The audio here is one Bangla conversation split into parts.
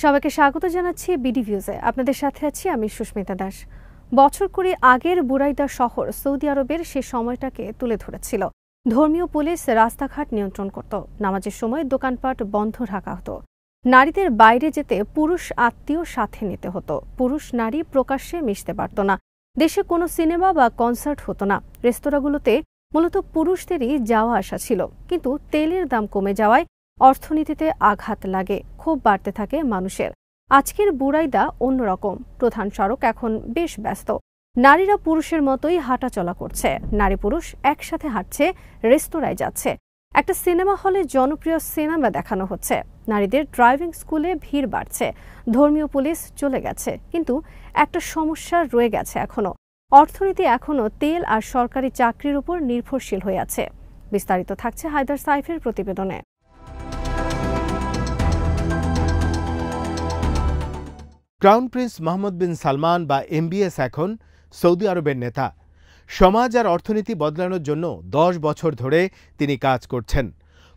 সবাইকে স্বাগত জানাচ্ছি বিডি ভিউজে। আপনাদের সাথে আছি আমি সুস্মিতা দাস। বছর কুড়ি আগের বুরাইদা শহর সৌদি আরবের সে সময়টাকে তুলে ধরেছিল। ধর্মীয় পুলিশ রাস্তাঘাট নিয়ন্ত্রণ করত, নামাজের সময় দোকানপাট বন্ধ রাখা হতো, নারীদের বাইরে যেতে পুরুষ আত্মীয় সাথে নিতে হতো, পুরুষ নারী প্রকাশ্যে মিশতে পারত না, দেশে কোনো সিনেমা বা কনসার্ট হতো না, রেস্তোরাঁগুলোতে মূলত পুরুষদেরই যাওয়া আসা ছিল। কিন্তু তেলের দাম কমে যাওয়ায় অর্থনীতিতে আঘাত লাগে, ক্ষোভ বাড়তে থাকে মানুষের। আজকের বুরাইদা অন্যরকম। প্রধান সড়ক এখন বেশ ব্যস্ত, নারীরা পুরুষের মতোই হাঁটাচলা করছে, নারী পুরুষ একসাথে হাঁটছে, রেস্তোরাঁয় যাচ্ছে, একটা সিনেমা হলে জনপ্রিয় সিনেমা দেখানো হচ্ছে, নারীদের ড্রাইভিং স্কুলে ভিড় বাড়ছে, ধর্মীয় পুলিশ চলে গেছে। কিন্তু একটা সমস্যা রয়ে গেছে এখনো, অর্থনীতি এখনো তেল আর সরকারি চাকরির উপর নির্ভরশীল হয়ে আছে। বিস্তারিত থাকছে হায়দার সাইফের প্রতিবেদনে। ক্রাউন প্রিন্স মোহাম্মদ বিন সালমান বা এমবিএস এখন সৌদি আরবের নেতা। সমাজ আর অর্থনীতি বদলানোর জন্য 10 বছর ধরে তিনি কাজ করছেন।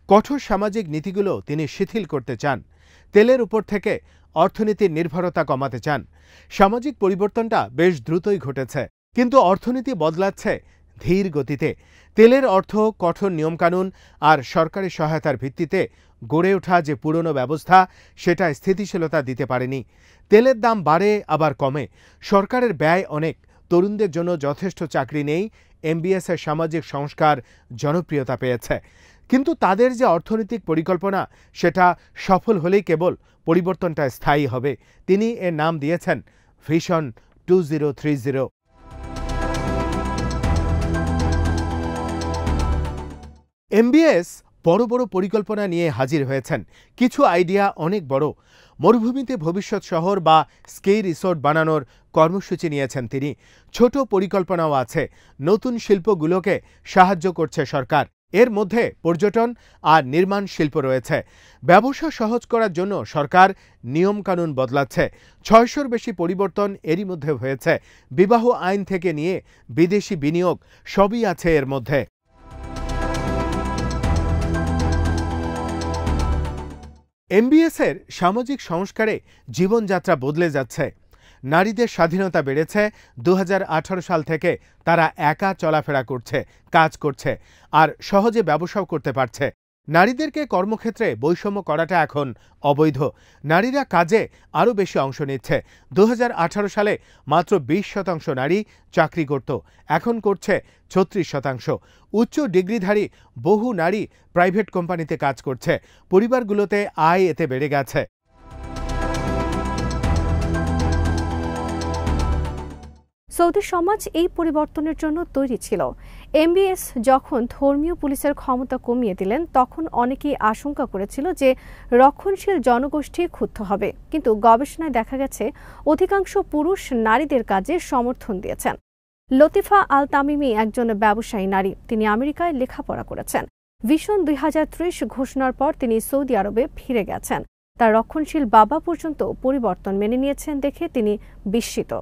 কঠোর সামাজিক নীতিগুলো তিনি শিথিল করতে চান, তেলের উপর থেকে অর্থনীতির নির্ভরতা কমাতে চান। সামাজিক পরিবর্তনটা বেশ দ্রুতই ঘটেছে, কিন্তু অর্থনীতি বদলাচ্ছে ধীর গতিতে। তেলের অর্থ কঠোর নিয়মকানুন আর সরকারি সহায়তার ভিত্তিতে গড়ে ওঠা যে পুরনো ব্যবস্থা, সেটা স্থিতিশীলতা দিতে পারেনি। তেলের দাম বাড়ে আবার কমে, সরকারের ব্যয় অনেক, তরুণদের জন্য যথেষ্ট চাকরি নেই। এমবিএসের সামাজিক সংস্কার জনপ্রিয়তা পেয়েছে, কিন্তু তাদের যে অর্থনৈতিক পরিকল্পনা, সেটা সফল হলেই কেবল পরিবর্তনটা স্থায়ী হবে। তিনি এর নাম দিয়েছেন ভিশন 2030। এমবিএস বড় বড় পরিকল্পনা নিয়ে হাজির হয়েছেন। কিছু আইডিয়া অনেক বড়। মরুভূমিতে ভবিষ্যৎ শহর বা স্কি রিসোর্ট বানানোর কর্মসূচি নিয়েছেন তিনি। ছোট পরিকল্পনাও আছে। নতুন শিল্পগুলোকে সাহায্য করছে সরকার। এর মধ্যে পর্যটন আর নির্মাণ শিল্প রয়েছে। ব্যবসা সহজ করার জন্য সরকার নিয়মকানুন বদলাচ্ছে। 600-র বেশি পরিবর্তন এরই মধ্যে হয়েছে। বিবাহ আইন থেকে নিয়ে বিদেশি বিনিয়োগ সবই আছে এর মধ্যে। এমবিএসের সামাজিক সংস্কারে জীবনযাত্রা বদলে যাচ্ছে। নারীদের স্বাধীনতা বেড়েছে। 2018 সাল থেকে তারা একা চলাফেরা করছে, কাজ করছে আর সহজে ব্যবসাও করতে পারছে। নারীদেরকে কর্মক্ষেত্রে বৈষম্য করাটা এখন অবৈধ। নারীরা কাজে আরও বেশি অংশ নিচ্ছে। 2018 সালে মাত্র 20% নারী চাকরি করত, এখন করছে 36%। উচ্চ ডিগ্রিধারী বহু নারী প্রাইভেট কোম্পানিতে কাজ করছে। পরিবারগুলোতে আয় এতে বেড়ে গেছে। সৌদি সমাজ এই পরিবর্তনের জন্য তৈরি ছিল। এমবিএস যখন ধর্মীয় পুলিশের ক্ষমতা কমিয়ে দিলেন, তখন অনেকেই আশঙ্কা করেছিল যে রক্ষণশীল জনগোষ্ঠী ক্ষুব্ধ হবে। কিন্তু গবেষণায় দেখা গেছে অধিকাংশ পুরুষ নারীদের কাজে সমর্থন দিয়েছেন। লতিফা আল তামিমি একজন ব্যবসায়ী নারী। তিনি আমেরিকায় লেখাপড়া করেছেন। ভিশন 2030 ঘোষণার পর তিনি সৌদি আরবে ফিরে গেছেন। তার রক্ষণশীল বাবা পর্যন্ত পরিবর্তন মেনে নিয়েছেন দেখে তিনি বিস্মিত।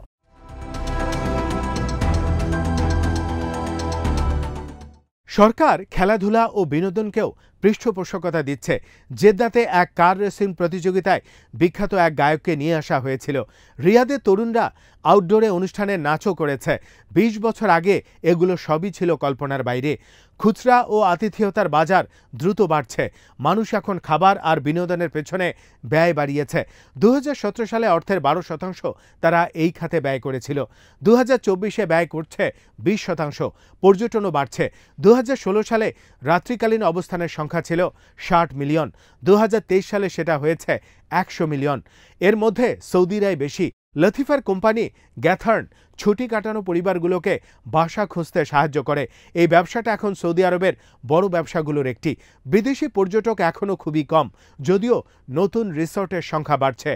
সরকার খেলাধুলা ও বিনোদনকেও পৃষ্ঠপোষকতা দিচ্ছে। জেদ্দাতে এক কার রেসিং প্রতিযোগিতায় বিখ্যাত এক গায়ককে নিয়ে আসা হয়েছিল। রিয়াদে তরুণরা আউটডোরে অনুষ্ঠানের নাচও করেছে। 20 বছর আগে এগুলো সবই ছিল কল্পনার বাইরে। খুচরা ও আতিথেয়তার বাজার দ্রুত বাড়ছে। মানুষ এখন খাবার আর বিনোদনের পেছনে ব্যয় বাড়িয়েছে। 2017 সালে অর্থের 12% তারা এই খাতে ব্যয় করেছিল। 2024-এ ব্যয় করছে 20%। পর্যটনও বাড়ছে। 2016 সালে রাত্রিকালীন অবস্থানের সংখ্যা ছিল 60 মিলিয়ন। 2023 সালে সেটা হয়েছে 100 মিলিয়ন। এর মধ্যে সৌদিরাই বেশি। লতিফার কোম্পানি গ্যাথার্ন ছুটি কাটানো পরিবারগুলোকে বাসা খুঁজতে সাহায্য করে। এই ব্যবসাটা এখন সৌদি আরবের বড় ব্যবসাগুলোর একটি। বিদেশি পর্যটক এখনও খুবই কম, যদিও নতুন রিসোর্টের সংখ্যা বাড়ছে।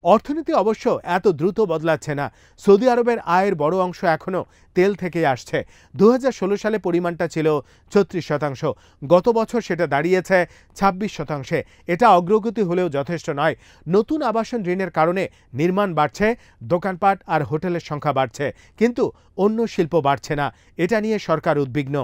অর্থনীতি অবশ্য এত দ্রুত বদলাচ্ছে না। সৌদি আরবের আয়ের বড় অংশ এখনও তেল থেকে আসছে। 2016 সালে পরিমাণটা ছিল 36%। গত বছর সেটা দাঁড়িয়েছে 26%। এটা অগ্রগতি হলেও যথেষ্ট নয়। নতুন আবাসন ঋণের কারণে নির্মাণ বাড়ছে, দোকানপাট আর হোটেলের সংখ্যা বাড়ছে, কিন্তু অন্য শিল্প বাড়ছে না। এটা নিয়ে সরকার উদ্বিগ্ন।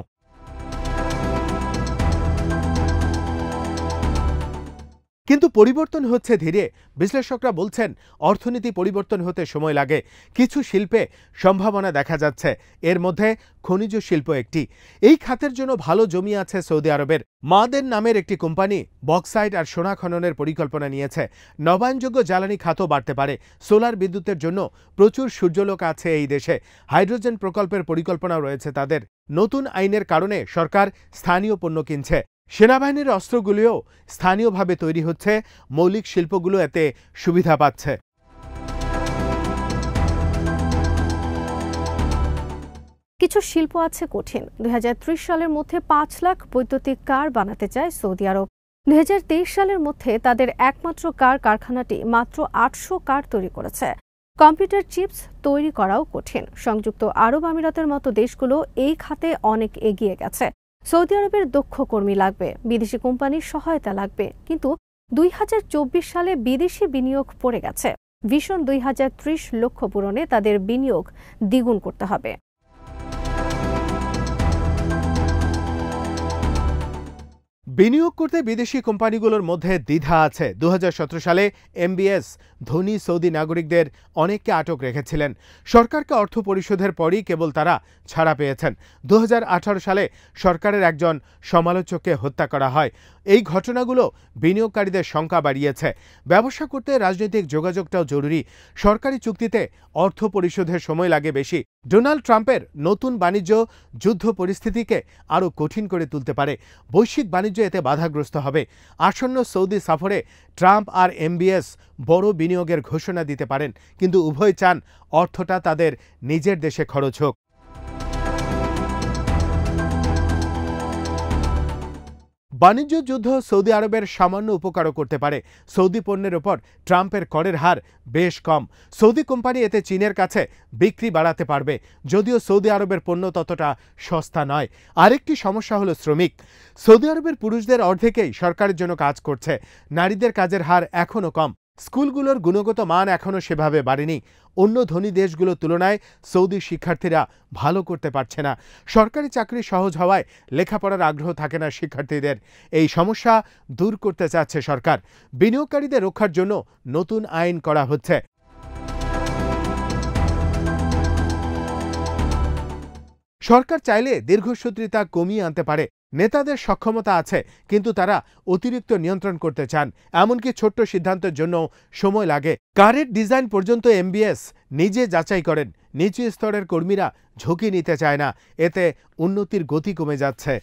কিন্তু পরিবর্তন হচ্ছে ধীরে। বিশ্লেষকরা বলছেন অর্থনীতি পরিবর্তন হতে সময় লাগে। কিছু শিল্পে সম্ভাবনা দেখা যাচ্ছে, এর মধ্যে খনিজ শিল্প একটি। এই খাতের জন্য ভালো জমি আছে সৌদি আরবের। মাদেন নামের একটি কোম্পানি বক্সাইট আর সোনা খননের পরিকল্পনা নিয়েছে। নবায়নযোগ্য জ্বালানি খাতও বাড়তে পারে। সোলার বিদ্যুতের জন্য প্রচুর সূর্যালোক আছে এই দেশে। হাইড্রোজেন প্রকল্পের পরিকল্পনাও রয়েছে তাদের। নতুন আইনের কারণে সরকার স্থানীয় পণ্য কিনছে। সেনাবাহিনীর অস্ত্রগুলিও স্থানীয়ভাবে তৈরি হচ্ছে। মৌলিক শিল্পগুলো এতে সুবিধা পাচ্ছে। কিছু শিল্প আছে কঠিন। 2030 সালের মধ্যে 5 লাখ বৈদ্যুতিক কার বানাতে চায় সৌদি আরব। 2023 সালের মধ্যে তাদের একমাত্র কার কারখানাটি মাত্র 800 কার তৈরি করেছে। কম্পিউটার চিপস তৈরি করাও কঠিন। সংযুক্ত আরব আমিরাতের মতো দেশগুলো এই খাতে অনেক এগিয়ে গেছে। সৌদি আরবের দক্ষ কর্মী লাগবে, বিদেশি কোম্পানির সহায়তা লাগবে। কিন্তু 2024 সালে বিদেশি বিনিয়োগ পড়ে গেছে। ভিশন 2030 লক্ষ্য পূরণে তাদের বিনিয়োগ দ্বিগুণ করতে হবে। বিনিয়োগ করতে বিদেশি কোম্পানিগুলোর মধ্যে দ্বিধা আছে। 2017 সালে এমবিএস ধনী সৌদি নাগরিকদের অনেককে আটক রেখেছিলেন। সরকারকে অর্থ পরিশোধের পরই কেবল তারা ছাড়া পেয়েছেন। 2018 সালে সরকারের একজন সমালোচককে হত্যা করা হয়। এই ঘটনাগুলো বিনিয়োগকারীদের শঙ্কা বাড়িয়েছে। ব্যবসা করতে রাজনৈতিক যোগাযোগটাও জরুরি। সরকারি চুক্তিতে অর্থ পরিশোধের সময় লাগে বেশি। ডোনাল্ড ট্রাম্পের নতুন বাণিজ্য যুদ্ধ পরিস্থিতিকে আরও কঠিন করে তুলতে পারে। বৈশ্বিক বাণিজ্য এতে বাধাগ্রস্ত হবে। আসন্ন সৌদি সফরে ট্রাম্প আর এমবিএস বড় বিনিয়োগের ঘোষণা দিতে পারেন, কিন্তু উভয় চান অর্থটা তাদের নিজের দেশে খরচ হোক। বাণিজ্য যুদ্ধ সৌদি আরবের সামান্য উপকারও করতে পারে। সৌদি পণ্যের ওপর ট্রাম্পের করের হার বেশ কম। সৌদি কোম্পানি এতে চীনের কাছে বিক্রি বাড়াতে পারবে, যদিও সৌদি আরবের পণ্য ততটা সস্তা নয়। আরেকটি সমস্যা হলো শ্রমিক। সৌদি আরবের পুরুষদের অর্ধেকেই সরকারের জন্য কাজ করছে। নারীদের কাজের হার এখনও কম। স্কুলগুলোর গুণগত মান এখনও সেভাবে বাড়েনি। অন্য ধনী দেশগুলোর তুলনায় সৌদি শিক্ষার্থীরা ভালো করতে পারছে না। সরকারি চাকরি সহজ হওয়ায় লেখাপড়ার আগ্রহ থাকে না শিক্ষার্থীদের। এই সমস্যা দূর করতে চাচ্ছে সরকার। বিনিয়োগকারীদের রক্ষার জন্য নতুন আইন করা হচ্ছে। সরকার চাইলে দীর্ঘসূত্রিতা কমিয়ে আনতে পারে। নেতাদের সক্ষমতা আছে, কিন্তু তারা অতিরিক্ত নিয়ন্ত্রণ করতে চান। এমনকি ছোট্ট সিদ্ধান্তের জন্য সময় লাগে। কারের ডিজাইন পর্যন্ত এমবিএস নিজে যাচাই করেন। নিচু স্তরের কর্মীরা ঝুঁকি নিতে চায় না। এতে উন্নতির গতি কমে যাচ্ছে।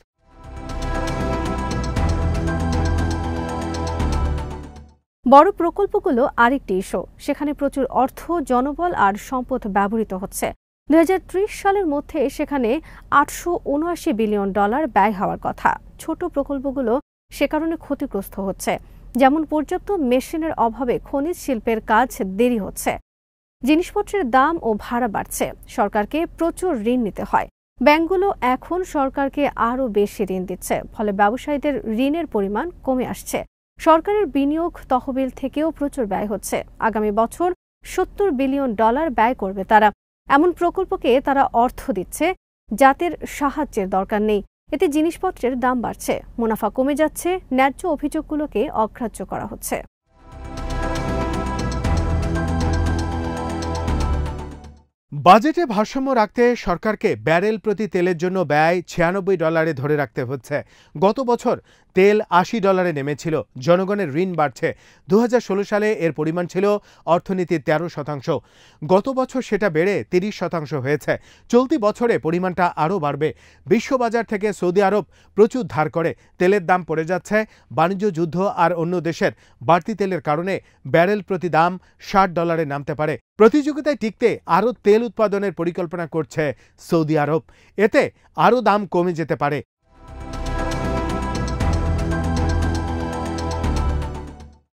বড় প্রকল্পগুলো আরেকটি ইস্যু। সেখানে প্রচুর অর্থ, জনবল আর সম্পদ ব্যবহৃত হচ্ছে। 2030 সালের মধ্যে সেখানে $879 বিলিয়ন ব্যয় হওয়ার কথা। ছোট প্রকল্পগুলো সে কারণে ক্ষতিগ্রস্ত হচ্ছে। যেমন পর্যাপ্ত মেশিনের অভাবে খনিজ শিল্পের কাজ দেরি হচ্ছে। জিনিসপত্রের দাম ও ভাড়া বাড়ছে। সরকারকে প্রচুর ঋণ নিতে হয়। ব্যাংকগুলো এখন সরকারকে আরও বেশি ঋণ দিচ্ছে, ফলে ব্যবসায়ীদের ঋণের পরিমাণ কমে আসছে। সরকারের বিনিয়োগ তহবিল থেকেও প্রচুর ব্যয় হচ্ছে। আগামী বছর $70 বিলিয়ন ব্যয় করবে তারা। এমন প্রকল্পকে তারা অর্থ দিচ্ছে যাদের সাহায্যের দরকার নেই। এতে জিনিসপত্রের দাম বাড়ছে, মুনাফা কমে যাচ্ছে, ন্যায্য অভিযোগগুলোকে অগ্রাহ্য করা হচ্ছে। বাজেটে ভারসাম্য রাখতে সরকারকে ব্যারেল প্রতি তেলের জন্য ব্যয় $96 ধরে রাখতে হচ্ছে। গত বছর তেল $80 নেমেছিল। জনগণের ঋণ বাড়ছে। 2016 সালে এর পরিমাণ ছিল অর্থনীতির 13%। গত বছর সেটা বেড়ে 30% হয়েছে। চলতি বছরে পরিমাণটা আরও বাড়বে। বিশ্ববাজার থেকে সৌদি আরব প্রচুর ধার করে। তেলের দাম পড়ে যাচ্ছে। বাণিজ্য যুদ্ধ আর অন্য দেশের বাড়তি তেলের কারণে ব্যারেল প্রতি দাম $60 নামতে পারে। প্রতিযোগিতায় টিকতে আরও তেল উৎপাদনের পরিকল্পনা করছে সৌদি আরব। এতে আরও দাম কমে যেতে পারে।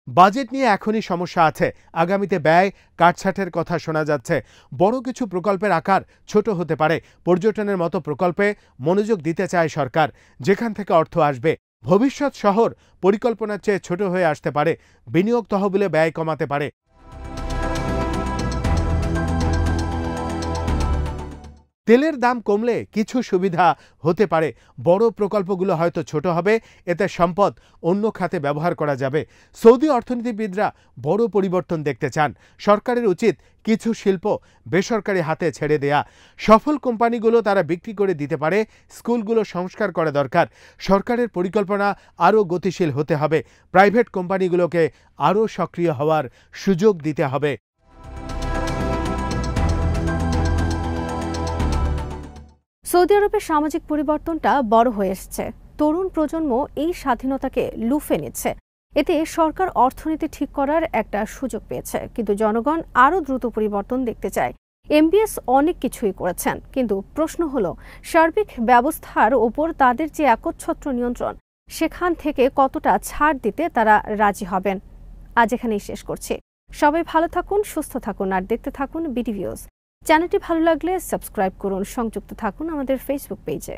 বাজেট নিয়ে এখনই সমস্যা আছে। আগামীতে ব্যয় কাটছাঁটের কথা শোনা যাচ্ছে। বড় কিছু প্রকল্পের আকার ছোট হতে পারে। পর্যটনের মতো প্রকল্পে মনোযোগ দিতে চায় সরকার, যেখান থেকে অর্থ আসবে। ভবিষ্যৎ শহর পরিকল্পনার চেয়ে ছোট হয়ে আসতে পারে। বিনিয়োগ তহবিলে ব্যয় কমাতে পারে। তেলের দাম কমলে কিছু সুবিধা হতে পারে, বড় প্রকল্পগুলো হয়তো ছোট হবে, এতে সম্পদ অন্য খাতে ব্যবহার করা যাবে। সৌদি অর্থনীতিবিদরা বড় পরিবর্তন দেখতে চান। সরকারের উচিত কিছু শিল্প বেসরকারি হাতে ছেড়ে দেয়া। সফল কোম্পানিগুলো তারা বিক্রি করে দিতে পারে। স্কুলগুলো সংস্কার করা দরকার। সরকারের পরিকল্পনা আরও গতিশীল হতে হবে। প্রাইভেট কোম্পানিগুলোকে আরও সক্রিয় হওয়ার সুযোগ দিতে হবে। সৌদি আরবের সামাজিক পরিবর্তনটা বড় হয়ে এসেছে। তরুণ প্রজন্ম এই স্বাধীনতাকে লুফে নিচ্ছে। এতে সরকার অর্থনীতি ঠিক করার একটা সুযোগ পেয়েছে, কিন্তু জনগণ আরও দ্রুত পরিবর্তন দেখতে চায়। এমবিএস অনেক কিছুই করেছেন, কিন্তু প্রশ্ন হলো সার্বিক ব্যবস্থার ওপর তাদের যে একচ্ছত্র নিয়ন্ত্রণ, সেখান থেকে কতটা ছাড় দিতে তারা রাজি হবেন। আজ এখানেই শেষ করছি। সবাই ভালো থাকুন, সুস্থ থাকুন আর দেখতে থাকুন বিডি ভিউজ। চ্যানেলটি ভালো লাগলে সাবস্ক্রাইব করুন, সংযুক্ত থাকুন আমাদের ফেসবুক পেজে।